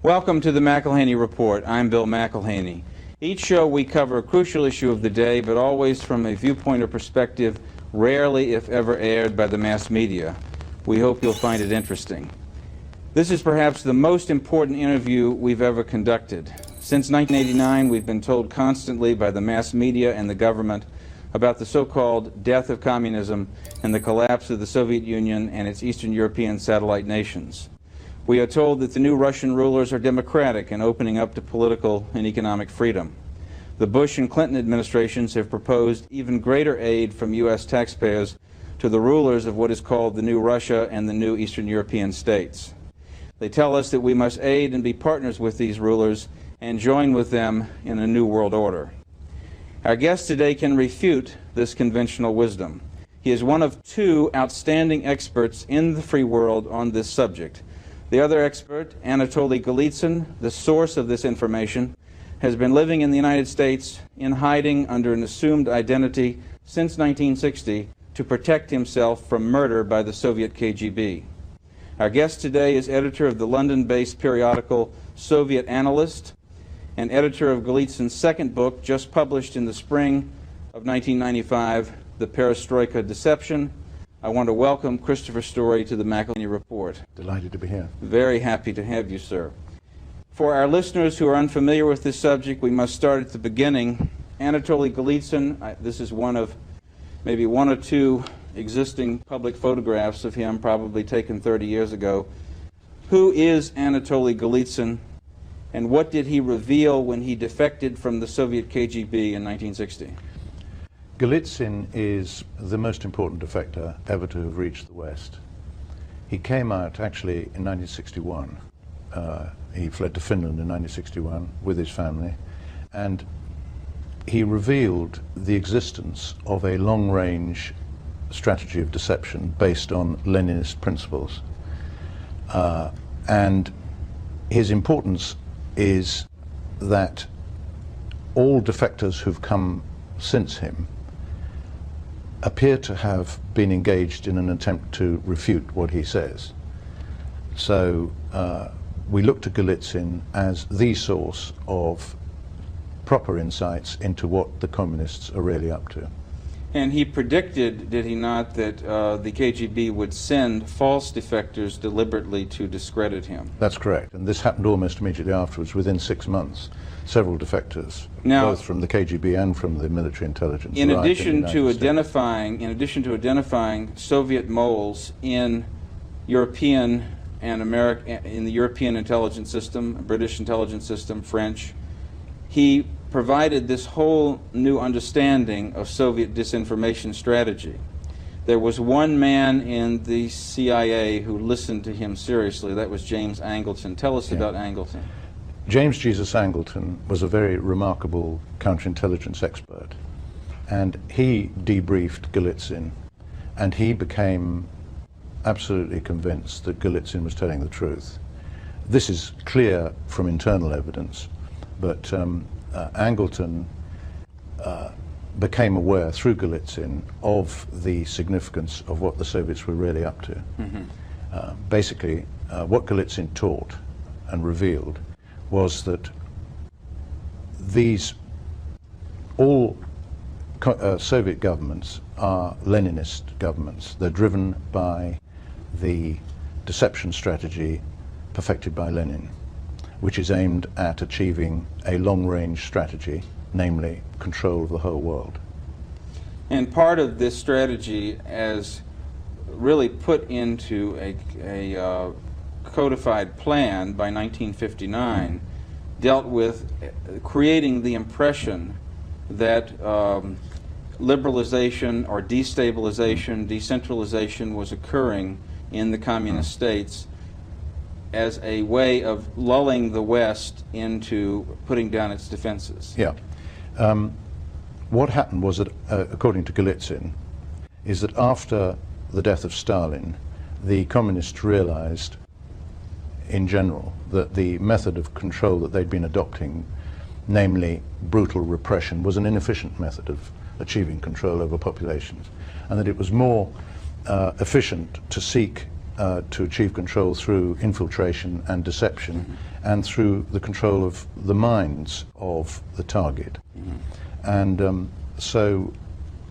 Welcome to the Mcilhany Report. I'm Bill Mcilhany. Each show we cover a crucial issue of the day, but always from a viewpoint or perspective rarely, if ever, aired by the mass media. We hope you'll find it interesting. This is perhaps the most important interview we've ever conducted. Since 1989, we've been told constantly by the mass media and the government about the so-called death of communism and the collapse of the Soviet Union and its Eastern European satellite nations. We are told that the new Russian rulers are democratic and opening up to political and economic freedom. The Bush and Clinton administrations have proposed even greater aid from U.S. taxpayers to the rulers of what is called the new Russia and the new Eastern European states. They tell us that we must aid and be partners with these rulers and join with them in a new world order. Our guest today can refute this conventional wisdom. He is one of two outstanding experts in the free world on this subject. The other expert, Anatoliy Golitsyn, the source of this information, has been living in the United States in hiding under an assumed identity since 1960 to protect himself from murder by the Soviet KGB. Our guest today is editor of the London-based periodical Soviet Analyst and editor of Golitsyn's second book, just published in the spring of 1995, The Perestroika Deception. I want to welcome Christopher Story to the Mcilhany Report. Delighted to be here. Very happy to have you, sir. For our listeners who are unfamiliar with this subject, we must start at the beginning. Anatoliy Golitsyn, this is one of maybe one or two existing public photographs of him, probably taken 30 years ago. Who is Anatoliy Golitsyn, and what did he reveal when he defected from the Soviet KGB in 1960? Golitsyn is the most important defector ever to have reached the West. He came out actually in 1961. He fled to Finland in 1961 with his family, and he revealed the existence of a long-range strategy of deception based on Leninist principles. And his importance is that all defectors who've come since him appear to have been engaged in an attempt to refute what he says. So we look to Golitsyn as the source of proper insights into what the communists are really up to. And he predicted, did he not, that the KGB would send false defectors deliberately to discredit him? That's correct, and this happened almost immediately afterwards. Within 6 months, several defectors, now, both from the KGB and from the military intelligence. In addition to identifying Soviet moles in European and in the European intelligence system, British intelligence system, French, he provided this whole new understanding of Soviet disinformation strategy. There was one man in the CIA who listened to him seriously. That was James Angleton. Tell us about Angleton. James Jesus Angleton was a very remarkable counterintelligence expert, and he debriefed Golitsyn, and he became absolutely convinced that Golitsyn was telling the truth. This is clear from internal evidence, but Angleton became aware through Golitsyn of the significance of what the Soviets were really up to. Basically, what Golitsyn taught and revealed was that all Soviet governments are Leninist governments. They're driven by the deception strategy perfected by Lenin, which is aimed at achieving a long-range strategy, namely control of the whole world. And part of this strategy, as really put into a codified plan by 1959, dealt with creating the impression that liberalization or destabilization, decentralization was occurring in the communist states as a way of lulling the West into putting down its defenses. Yeah. What happened was that, according to Golitsyn, is that after the death of Stalin, the communists realized, in general, that the method of control that they'd been adopting, namely brutal repression, was an inefficient method of achieving control over populations, and that it was more efficient to seek to achieve control through infiltration and deception, and through the control of the minds of the target. And so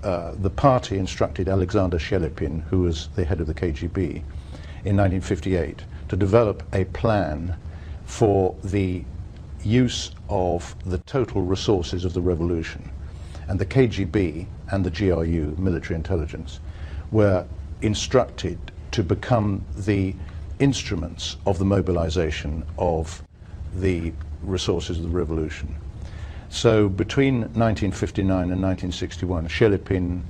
the party instructed Alexander Shelepin, who was the head of the KGB, in 1958 to develop a plan for the use of the total resources of the revolution. And the KGB and the GRU, military intelligence, were instructed to become the instruments of the mobilization of the resources of the revolution. So between 1959 and 1961, Shelepin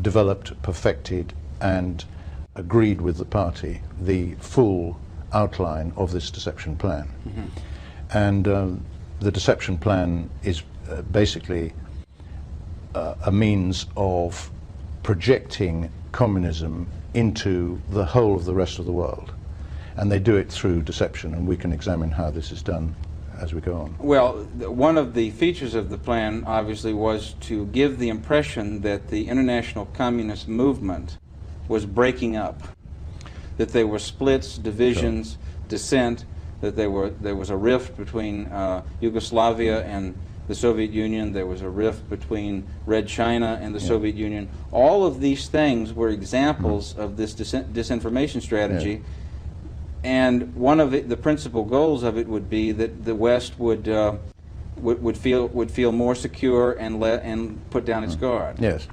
developed, perfected, and agreed with the party the full outline of this deception plan. And the deception plan is basically a means of projecting communism into the whole of the rest of the world. And they do it through deception, and we can examine how this is done as we go on. Well, one of the features of the plan, obviously, was to give the impression that the international communist movement was breaking up, that there were splits, divisions, dissent, that there was a rift between Yugoslavia and the Soviet Union, there was a rift between Red China and the Soviet Union. All of these things were examples of this disinformation strategy, and one of the principal goals of it would be that the West would feel more secure and put down its guard. Yes.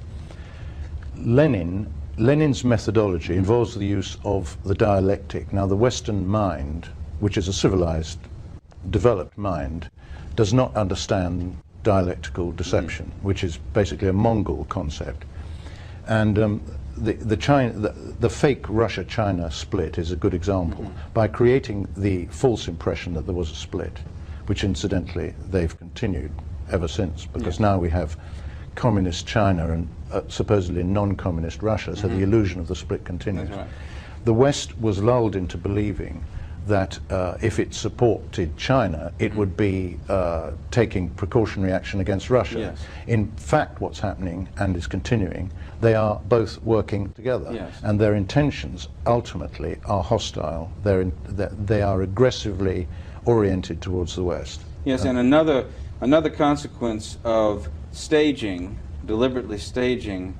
Lenin's methodology involves the use of the dialectic. Now, the Western mind, which is a civilized, developed mind, does not understand dialectical deception, which is basically a Mongol concept. And the fake Russia-China split is a good example. By creating the false impression that there was a split, which incidentally they've continued ever since, because now we have communist China and supposedly non-communist Russia, so the illusion of the split continues. That's right. The West was lulled into believing that if it supported China, it would be taking precautionary action against Russia. Yes. In fact, what's happening, and is continuing, they are both working together, and their intentions ultimately are hostile. They are aggressively oriented towards the West. Yes, and another consequence of staging, deliberately staging,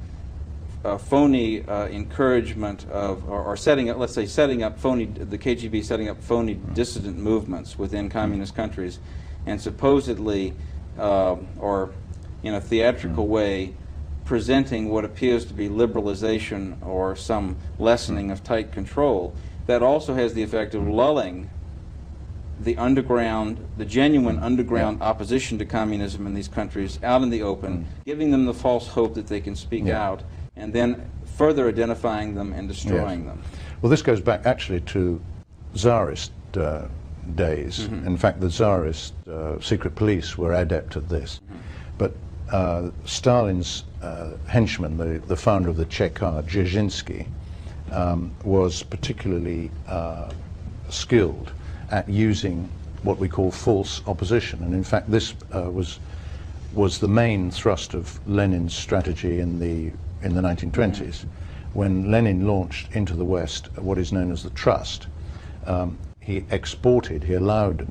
phony encouragement of, or setting up, let's say, setting up phony, the KGB setting up phony dissident movements within communist countries, and supposedly, or in a theatrical way, presenting what appears to be liberalization or some lessening of tight control. That also has the effect of lulling the underground, the genuine underground opposition to communism in these countries out in the open, giving them the false hope that they can speak out, and then further identifying them and destroying them. Well, this goes back actually to Tsarist days. In fact, the Tsarist secret police were adept at this. But Stalin's henchman, the founder of the Cheka, Dzerzhinsky, was particularly skilled at using what we call false opposition. And in fact, this was the main thrust of Lenin's strategy in the 1920s. When Lenin launched into the West what is known as the Trust, he allowed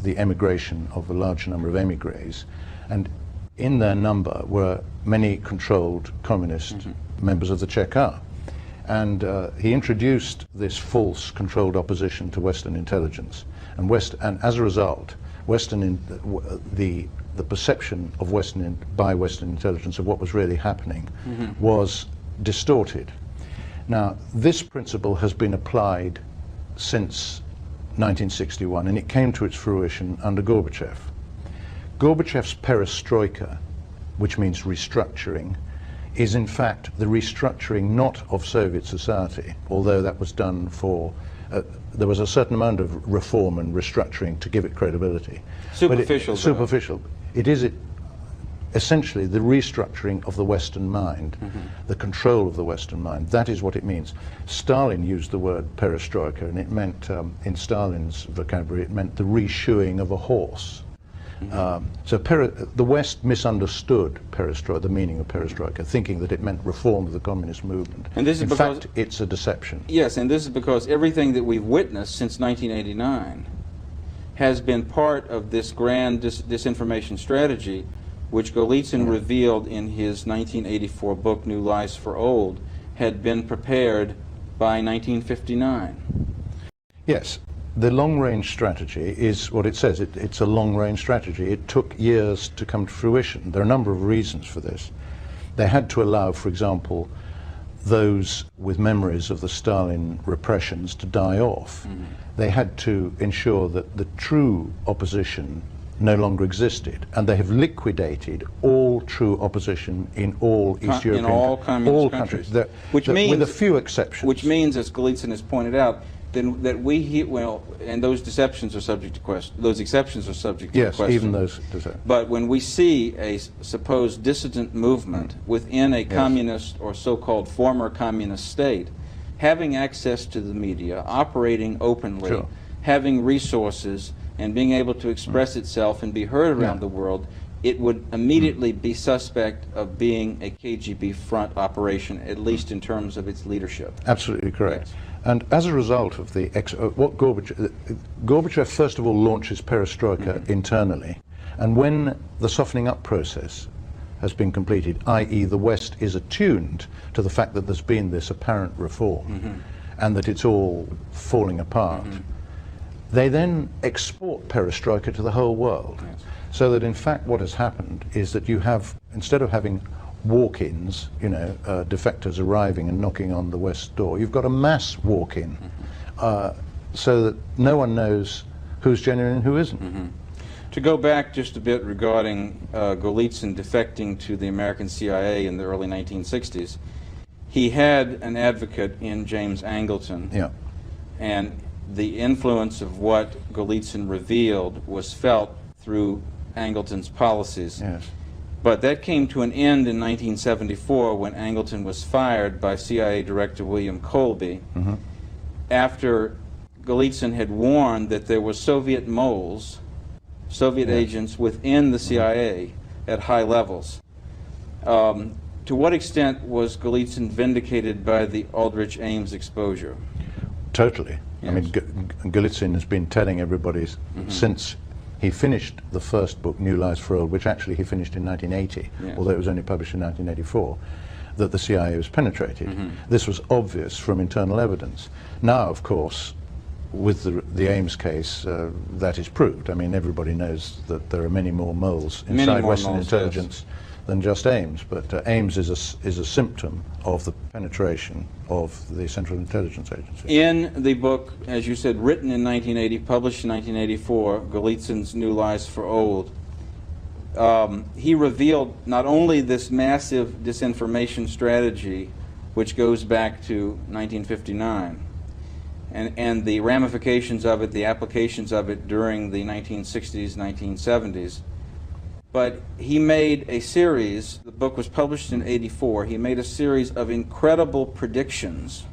the emigration of a large number of emigres, and in their number were many controlled communist members of the Cheka. And he introduced this false controlled opposition to Western intelligence, and as a result, the perception of by Western intelligence of what was really happening was distorted. Now, this principle has been applied since 1961, and it came to its fruition under Gorbachev. Gorbachev's perestroika, which means restructuring, is in fact the restructuring not of Soviet society, although that was done for, there was a certain amount of reform and restructuring to give it credibility. Superficial. Superficial. It is essentially the restructuring of the Western mind, the control of the Western mind. That is what it means. Stalin used the word perestroika, and it meant, in Stalin's vocabulary, it meant the reshoeing of a horse. So the West misunderstood perestroika, the meaning of perestroika, thinking that it meant reform of the communist movement. And this is in fact, it's a deception. Yes, and this is because everything that we've witnessed since 1989 has been part of this grand disinformation strategy, which Golitsyn revealed in his 1984 book, New Lies for Old, had been prepared by 1959. Yes. The long-range strategy is what it says. It's a long-range strategy. It took years to come to fruition. There are a number of reasons for this. They had to allow, for example, those with memories of the Stalin repressions to die off. They had to ensure that the true opposition no longer existed, and they have liquidated all true opposition in all East European countries. Which means, with a few exceptions. Which means, as Golitsyn has pointed out, then that and those deceptions are subject to question. Those exceptions are subject to question. Yes, even those. But when we see a supposed dissident movement within a communist or so-called former communist state, having access to the media, operating openly, having resources, and being able to express itself and be heard around the world, it would immediately be suspect of being a KGB front operation, at least in terms of its leadership. Absolutely correct. Yes. And as a result of the what Gorbachev first of all launches perestroika internally, and when the softening up process has been completed, i.e. the West is attuned to the fact that there's been this apparent reform and that it's all falling apart, they then export perestroika to the whole world. Yes. So that in fact what has happened is that you have, instead of having walk-ins, defectors arriving and knocking on the West door, you've got a mass walk-in, so that no one knows who's genuine and who isn't. To go back just a bit regarding Golitsyn defecting to the American CIA in the early 1960s, he had an advocate in James Angleton, and the influence of what Golitsyn revealed was felt through Angleton's policies. Yes. But that came to an end in 1974 when Angleton was fired by CIA Director William Colby after Golitsyn had warned that there were Soviet moles, Soviet agents within the CIA at high levels. To what extent was Golitsyn vindicated by the Aldrich Ames exposure? Totally. Yes. I mean, Golitsyn has been telling everybody since he finished the first book, New Lies for Old, which actually he finished in 1980, although it was only published in 1984, that the CIA was penetrated. This was obvious from internal evidence. Now, of course, with the Ames case, that is proved. I mean, everybody knows that there are many more moles inside Western intelligence than just Ames, but Ames is a symptom of the penetration of the Central Intelligence Agency. In the book, as you said, written in 1980, published in 1984, Golitsyn's New Lies for Old, he revealed not only this massive disinformation strategy, which goes back to 1959, and the ramifications of it, the applications of it during the 1960s, 1970s, but he made a series, the book was published in '84, he made a series of incredible predictions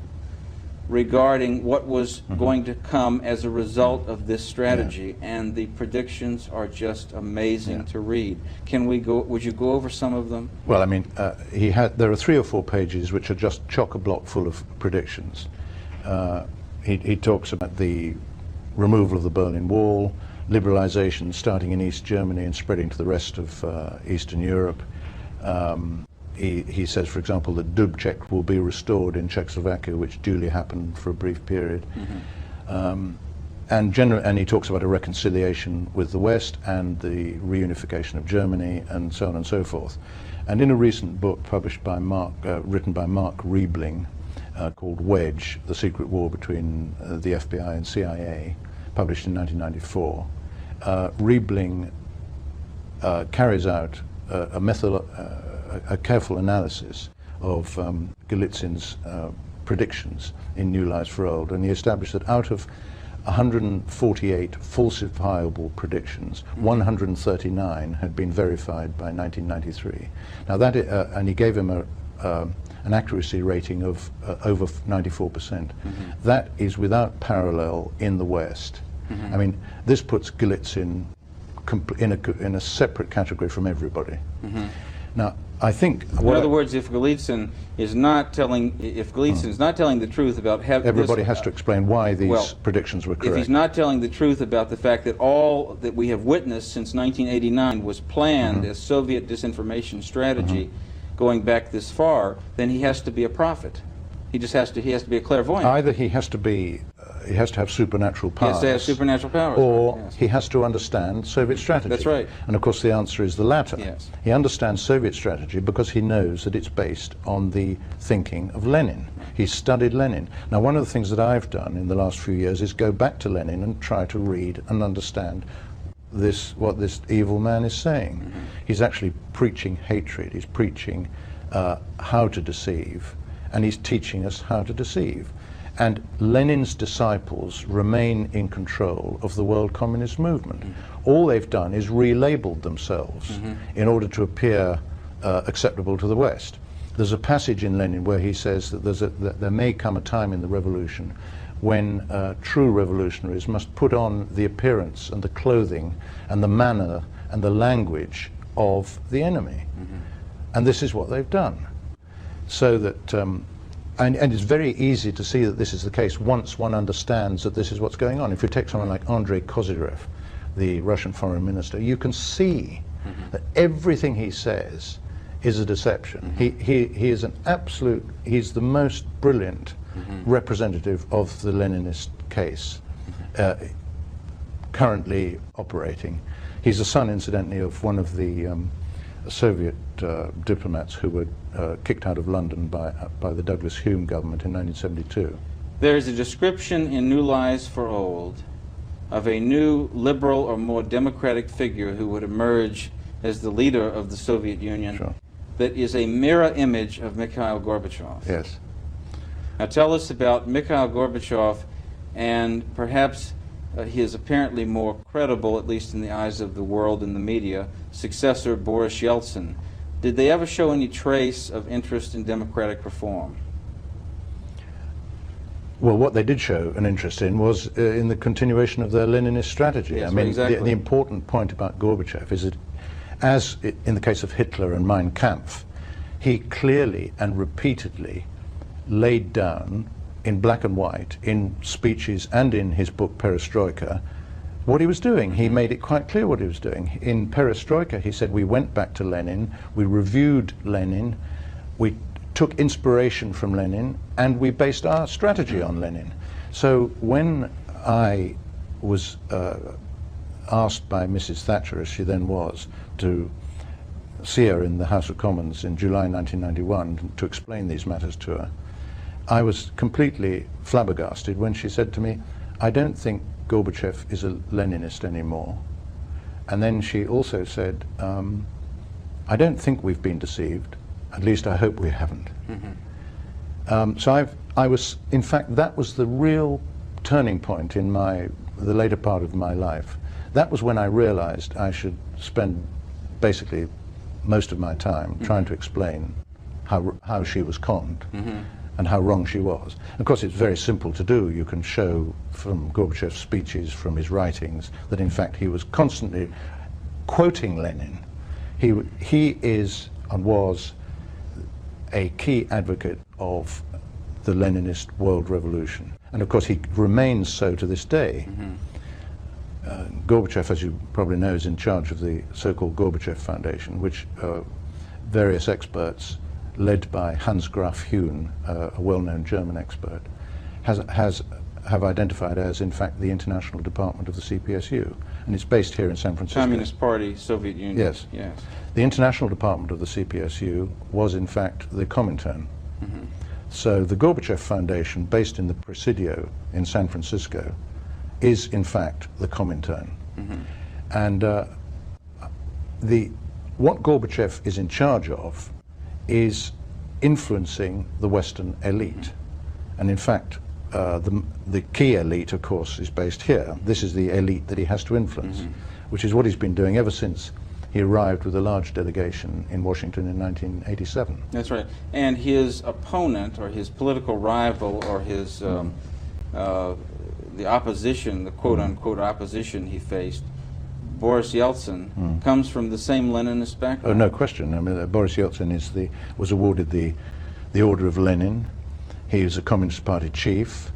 regarding what was going to come as a result of this strategy, and the predictions are just amazing to read. Would you go over some of them? Well, I mean, there are 3 or 4 pages which are just chock-a-block full of predictions. He talks about the removal of the Berlin Wall, liberalization starting in East Germany and spreading to the rest of Eastern Europe. He says, for example, that Dubček will be restored in Czechoslovakia, which duly happened for a brief period. And he talks about a reconciliation with the West and the reunification of Germany and so on and so forth. And in a recent book published by written by Mark Riebling, called Wedge, The Secret War Between the FBI and CIA, published in 1994, Riebling carries out a careful analysis of Golitsyn's predictions in New Lies for Old, and he established that out of 148 falsifiable predictions, 139 had been verified by 1993. Now that, and he gave him an accuracy rating of over 94%. That is without parallel in the West. I mean, this puts Golitsyn in a separate category from everybody. Now, I think in other words, if Golitsyn is not telling, not telling the truth about everybody has to explain why these predictions were correct. If he's not telling the truth about the fact that all that we have witnessed since 1989 was planned as Soviet disinformation strategy, going back this far, then he has to be a prophet. He has to be a clairvoyant. Either he has to be, he has to have supernatural powers. He has to have supernatural powers. Or he has to understand Soviet strategy. That's right. And of course the answer is the latter. Yes. He understands Soviet strategy because he knows that it's based on the thinking of Lenin. He studied Lenin. Now, one of the things that I've done in the last few years is go back to Lenin and try to read and understand what this evil man is saying. He's actually preaching hatred. He's preaching how to deceive. And he's teaching us how to deceive. And Lenin's disciples remain in control of the world communist movement. All they've done is relabeled themselves in order to appear acceptable to the West. There's a passage in Lenin where he says that there may come a time in the revolution when true revolutionaries must put on the appearance and the clothing and the manner and the language of the enemy. And this is what they've done. So that, and it's very easy to see that this is the case once one understands that this is what's going on. If you take someone like Andrei Kozyrev, the Russian foreign minister, you can see that everything he says is a deception. He is an absolute, he's the most brilliant representative of the Leninist case currently operating. He's the son, incidentally, of one of the Soviet diplomats who were kicked out of London by the Douglas Hume government in 1972. There is a description in New Lies for Old of a new liberal or more democratic figure who would emerge as the leader of the Soviet Union that is a mirror image of Mikhail Gorbachev. Yes. Now tell us about Mikhail Gorbachev and perhaps his apparently more credible, at least in the eyes of the world and the media, successor Boris Yeltsin. Did they ever show any trace of interest in democratic reform? Well, what they did show an interest in was in the continuation of their Leninist strategy. Yes, I mean, exactly. the important point about Gorbachev is that, as in the case of Hitler and Mein Kampf, he clearly and repeatedly laid down in black and white, in speeches and in his book Perestroika, what he was doing. He made it quite clear what he was doing. In Perestroika, he said, we went back to Lenin, we reviewed Lenin, we took inspiration from Lenin, and we based our strategy on Lenin. So when I was asked by Mrs. Thatcher, as she then was, to see her in the House of Commons in July 1991 to explain these matters to her, I was completely flabbergasted when she said to me, I don't think Gorbachev is a Leninist anymore. And then she also said, I don't think we've been deceived, at least I hope we haven't. So I was, in fact, that was the real turning point in the later part of my life. That was when I realized I should spend basically most of my time trying to explain how she was conned. And how wrong she was. Of course, it's very simple to do. You can show from Gorbachev's speeches, from his writings, that in fact he was constantly quoting Lenin. He is and was a key advocate of the Leninist world revolution. And of course, he remains so to this day. Gorbachev, as you probably know, is in charge of the so-called Gorbachev Foundation, which various experts led by Hans Graf Huhn, a well-known German expert, have identified as, in fact, the international department of the CPSU. And it's based here in San Francisco. Communist Party, Soviet Union. Yes. Yes. The international department of the CPSU was, in fact, the Comintern. So the Gorbachev Foundation, based in the Presidio in San Francisco, is, in fact, the Comintern. And what Gorbachev is in charge of is influencing the Western elite. And in fact, the key elite, of course, is based here. This is the elite that he has to influence, which is what he's been doing ever since he arrived with a large delegation in Washington in 1987. That's right. And his opponent, or his political rival, or his the opposition, the quote-unquote opposition he faced, Boris Yeltsin comes from the same Leninist Oh, background. no question. I mean, Boris Yeltsin was awarded the Order of Lenin. He is a Communist Party chief.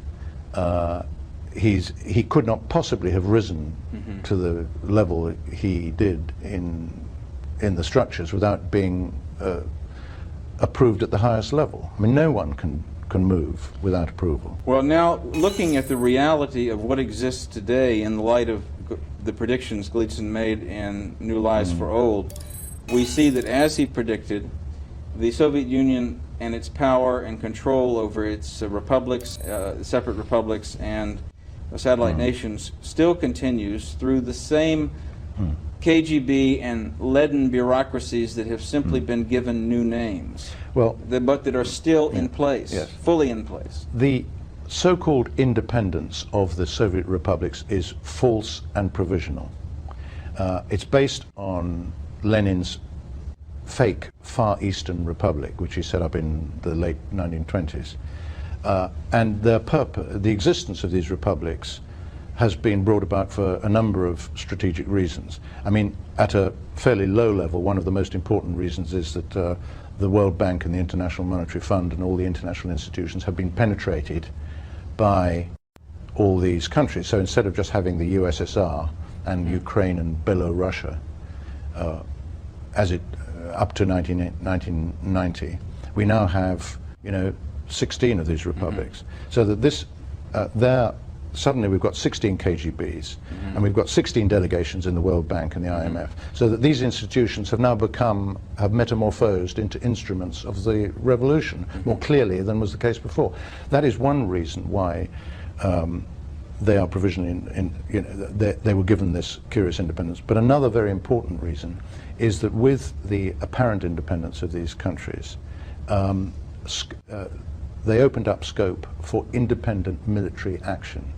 He could not possibly have risen to the level he did in the structures without being approved at the highest level. I mean, no one can move without approval. Well, now, looking at the reality of what exists today in the light of the predictions Golitsyn made in New Lies for Old, we see that, as he predicted, the Soviet Union and its power and control over its republics, separate republics, and satellite nations still continues through the same KGB and leaden bureaucracies that have simply been given new names, Well, but that are still in place, yes. fully in place. the so-called independence of the Soviet republics is false and provisional. It's based on Lenin's fake Far Eastern Republic, which he set up in the late 1920s. And the existence of these republics has been brought about for a number of strategic reasons. I mean, at a fairly low level, one of the most important reasons is that the World Bank and the International Monetary Fund and all the international institutions have been penetrated by all these countries. So instead of just having the USSR and Ukraine and Belarus up to 1990, we now have 16 of these republics. So that suddenly we've got 16 KGBs, and we've got 16 delegations in the World Bank and the IMF, so that these institutions have now have metamorphosed into instruments of the revolution more clearly than was the case before. That is one reason why they are provisionally they were given this curious independence. But another very important reason is that with the apparent independence of these countries, they opened up scope for independent military action,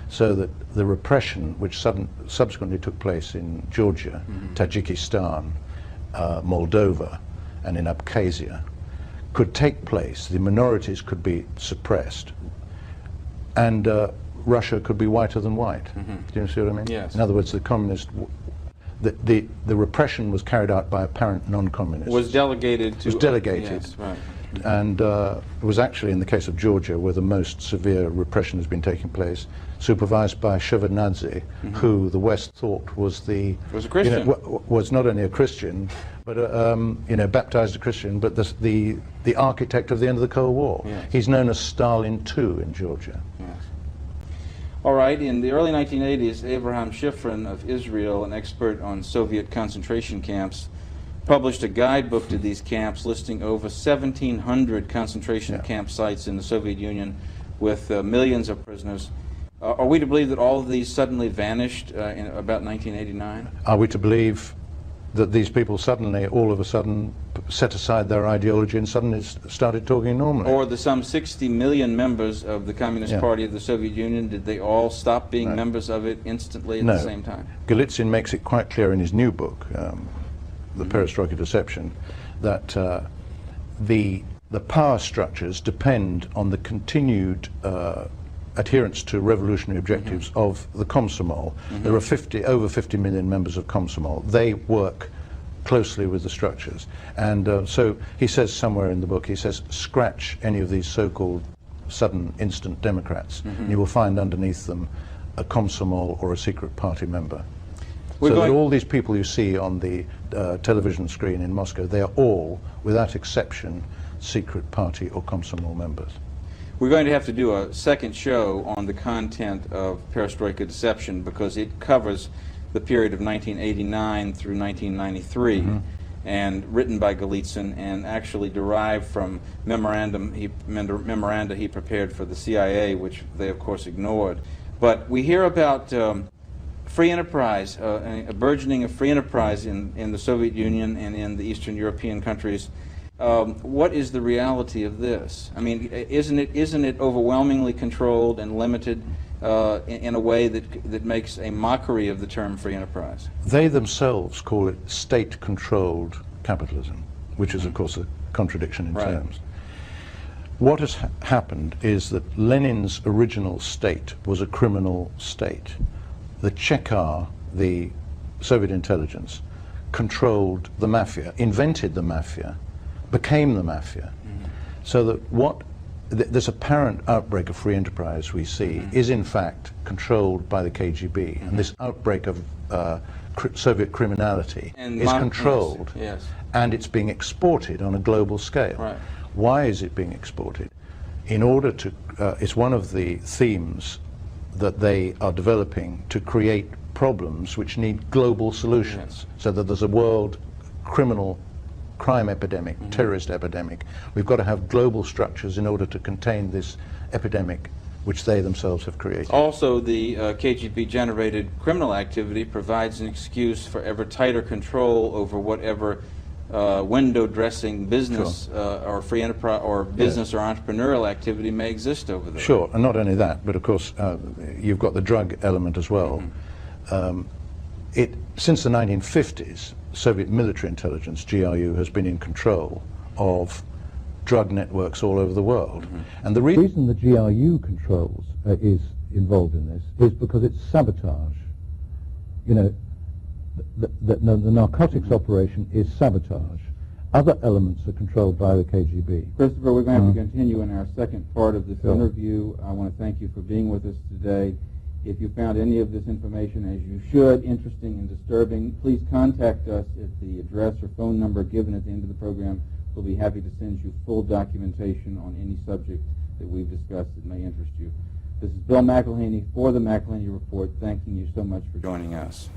so that the repression which subsequently took place in Georgia, Tajikistan, Moldova, and in Abkhazia could take place. The minorities could be suppressed, and Russia could be whiter than white. Do you see what I mean? Yes. In other words, the repression was carried out by apparent non-communists. Was delegated to... Was delegated. Yes, right. And it was actually in the case of Georgia where the most severe repression has been taking place, supervised by Shevardnadze, who the West thought was a Christian. Was not only a Christian, but baptized a Christian, but the architect of the end of the Cold War. Yes. He's known as Stalin II in Georgia. Yes. All right, in the early 1980s, Abraham Shifrin of Israel, an expert on Soviet concentration camps, published a guidebook to these camps listing over 1,700 concentration camp sites in the Soviet Union with millions of prisoners. Are we to believe that all of these suddenly vanished in about 1989? Are we to believe that these people suddenly, all of a sudden, set aside their ideology and suddenly started talking normally? Or the some 60 million members of the Communist Party of the Soviet Union, did they all stop being members of it instantly at the same time? Golitsyn makes it quite clear in his new book, The Perestroika Deception, that the power structures depend on the continued adherence to revolutionary objectives of the Komsomol. There are over 50 million members of Komsomol. They work closely with the structures. And so he says somewhere in the book, he says, scratch any of these so-called sudden instant Democrats, and you will find underneath them a Komsomol or a secret party member. So that all these people you see on the television screen in Moscow, they are all, without exception, secret party or Komsomol members. We're going to have to do a second show on the content of Perestroika Deception because it covers the period of 1989 through 1993 and written by Golitsyn and actually derived from memoranda he prepared for the CIA, which they of course ignored. But we hear about free enterprise, a burgeoning of free enterprise in the Soviet Union and in the Eastern European countries. What is the reality of this? I mean, isn't it overwhelmingly controlled and limited in a way that makes a mockery of the term free enterprise? They themselves call it state-controlled capitalism, which is, of course, a contradiction in terms. What has happened is that Lenin's original state was a criminal state. The Chekar, the Soviet intelligence controlled the mafia, invented the mafia, became the mafia. So that this apparent outbreak of free enterprise we see is in fact controlled by the KGB, and this outbreak of Soviet criminality is controlled, yes. And it's being exported on a global scale. Right. Why is it being exported? In order to, it's one of the themes that they are developing to create problems which need global solutions, so that there's a world crime epidemic, terrorist epidemic. We've got to have global structures in order to contain this epidemic which they themselves have created. Also, the KGB-generated criminal activity provides an excuse for ever tighter control over whatever window dressing business or free enterprise or business or entrepreneurial activity may exist over there. Sure, and not only that, but of course you've got the drug element as well. Since the 1950s, Soviet military intelligence, GRU, has been in control of drug networks all over the world. And the reason the GRU controls is involved in this is because it's sabotage. You know, the narcotics operation is sabotage. Other elements are controlled by the KGB. Christopher, we're going to have to continue in our second part of this interview. I want to thank you for being with us today. If you found any of this information, as you should, interesting and disturbing, please contact us at the address or phone number given at the end of the program. We'll be happy to send you full documentation on any subject that we've discussed that may interest you. This is Bill Mcilhany for the Mcilhany Report, thanking you so much for joining us.